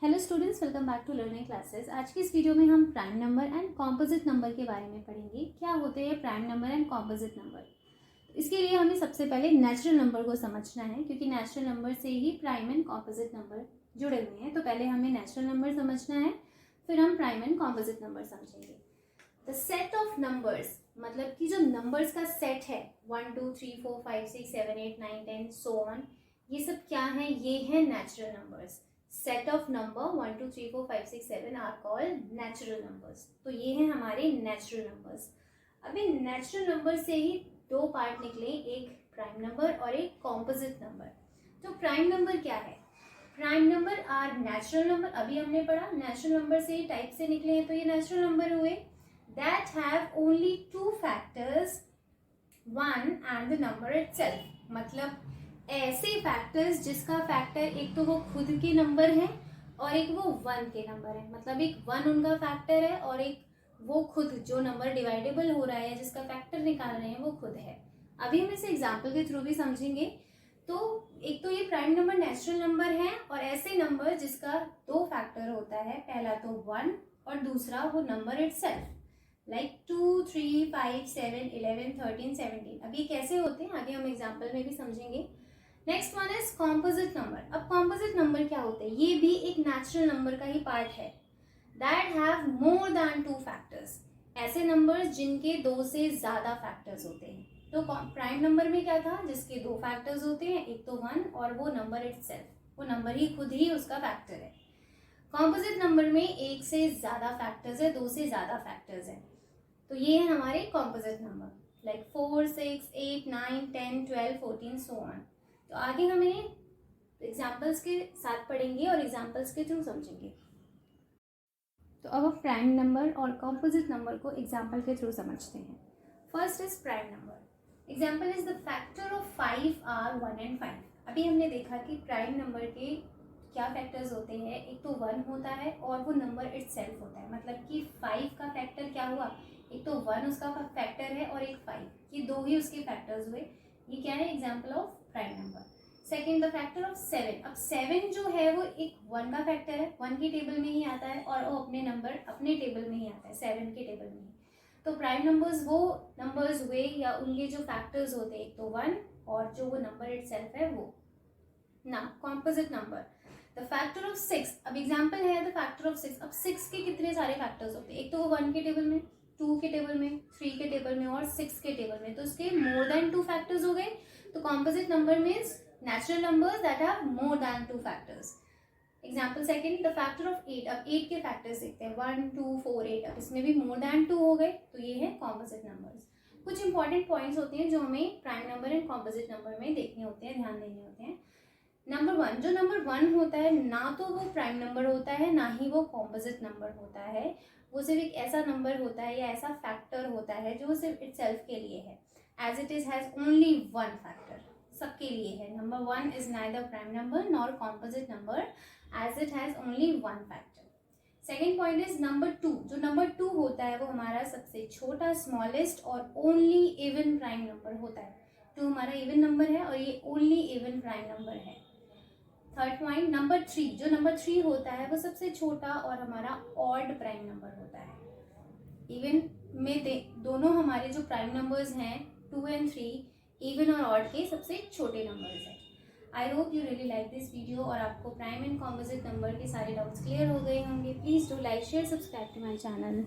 Hello students, welcome back to learning classes. आज की इस वीडियो में हम prime number and composite number के बारे में पढ़ेंगे। क्या होते हैं prime number and composite number. इसके लिए हमें सबसे पहले नेचुरल नंबर को समझना है, क्योंकि नेचुरल नंबर से ही प्राइम एंड कॉम्पोजिट नंबर जुड़े हुए हैं। तो पहले हमें नेचुरल नंबर समझना है, फिर हम प्राइम एंड कॉम्पोजिट नंबर समझेंगे। द सेट ऑफ नंबर्स, मतलब कि जो नंबर्स का सेट है 1 2 3 4 5 6 7 8 9 10 सो ऑन, ये सब क्या है? ये है natural numbers. Set of number 1 2 3 4 5 6 7 are called natural numbers. तो ये हैं हमारे नेचुरल नंबर्स। अभी नेचुरल नंबर से ही दो पार्ट निकले, एक प्राइम नंबर और एक कॉम्पोजिट नंबर। तो प्राइम नंबर क्या है? Prime number are natural number. अभी हमने पढ़ा नेचुरल नंबर से ही टाइप से निकले हैं, तो ये नेचुरल नंबर हुए that have only two factors, one and the number itself। मतलब ऐसे फैक्टर्स जिसका फैक्टर एक तो वो खुद के नंबर है और एक वो वन के नंबर है। मतलब एक वन उनका फैक्टर है और एक वो खुद जो नंबर डिवाइडेबल हो रहा है जिसका फैक्टर निकाल रहे हैं वो खुद है। अभी हम इसे एग्जाम्पल के थ्रू भी समझेंगे। तो एक तो ये प्राइम नंबर नेचुरल नंबर है और ऐसे नंबर जिसका दो फैक्टर होता है, पहला तो वन और दूसरा वो नंबर इटसेल्फ, लाइक 2 3 5 7 11 13 17। अब ये कैसे होते हैं आगे हम एग्जाम्पल में भी समझेंगे। Next one is composite number. अब कॉम्पोजिट नंबर क्या होते हैं? ये भी एक नेचुरल नंबर का ही पार्ट है। That have more than two factors. ऐसे नंबर्स जिनके दो से ज्यादा फैक्टर्स होते हैं। तो प्राइम नंबर में क्या था? जिसके दो फैक्टर्स होते हैं, एक तो वन और वो नंबर इटसेल्फ, वो नंबर ही खुद ही उसका फैक्टर है। कॉम्पोजिट नंबर में एक से ज्यादा फैक्टर्स है, दो से ज्यादा फैक्टर्स है। तो ये है हमारे composite number, like 4 6 8 9 10 12 14 so on. तो आगे हम इन्हें एग्जाम्पल्स के साथ पढ़ेंगे और एग्जाम्पल्स के थ्रू समझेंगे। तो अब हम प्राइम नंबर और कॉम्पोजिट नंबर को एग्जाम्पल के थ्रू समझते हैं। First is prime number. Example is the factor of 5 are 1 and 5। अभी हमने देखा कि प्राइम नंबर के क्या फैक्टर्स होते हैं, एक तो वन होता है और वो नंबर इटसेल्फ होता है। मतलब कि 5 का फैक्टर क्या हुआ? एक तो वन उसका फैक्टर है और एक 5, ये दो ही उसके फैक्टर्स हुए। ये क्या है? Example of prime number. Second, the factor of 7। अब 7 जो है वो एक वन का फैक्टर है, वन की टेबल में ही आता है और वो अपने नंबर अपने टेबल में ही आता है, 7 के टेबल में ही। तो प्राइम नंबर्स वो नंबर्स हुए या उनके जो फैक्टर्स होते हैं, एक तो वन और जो वो नंबर इटसेल्फ है वो। ना composite number, the factor of 6। अब एग्जाम्पल है द फैक्टर ऑफ 6। अब 6 के कितने सारे फैक्टर्स होते हैं? एक तो वो वन के टेबल में, 2 के टेबल में, 3 के टेबल में और 6 के टेबल में। तो इसके मोर देन 2 फैक्टर्स हो गए। तो composite number means natural numbers that have more than 2 factors. Example second, the factor of 8। अब 8 के फैक्टर्स देखते हैं, 1 2 4 8। अब इसमें भी मोर देन 2 हो गए, तो ये है कॉम्पोजिट नंबर्स। कुछ इंपॉर्टेंट पॉइंट्स होते हैं जो हमें prime number and composite number में देखने होते हैं, ध्यान देने होते हैं। नंबर वन, जो नंबर वन होता है ना तो वो प्राइम नंबर होता है ना ही वो कॉम्पोजिट नंबर होता है। वो सिर्फ एक ऐसा नंबर होता है या ऐसा फैक्टर होता है जो सिर्फ इटसेल्फ के लिए है, as it is has only one factor, सबके लिए है। Number one is neither prime number nor composite number as it has only one factor. Second point is number two. जो नंबर टू होता है वो हमारा सबसे छोटा, स्मॉलेस्ट और ओनली इवन प्राइम नंबर होता है। टू हमारा इवन नंबर है और ये ओनली इवन प्राइम नंबर है। Third point, number three. जो नंबर थ्री होता है वो सबसे छोटा और हमारा ऑड प्राइम नंबर होता है। इवन में दोनों हमारे जो प्राइम नंबर्स हैं 2 एंड 3, इवन और ऑड के सबसे छोटे नंबर्स हैं। I hope you really like this video और आपको प्राइम एंड कॉम्पोजिट नंबर के सारे डाउट्स क्लियर हो गए होंगे। Please do like share subscribe to my channel.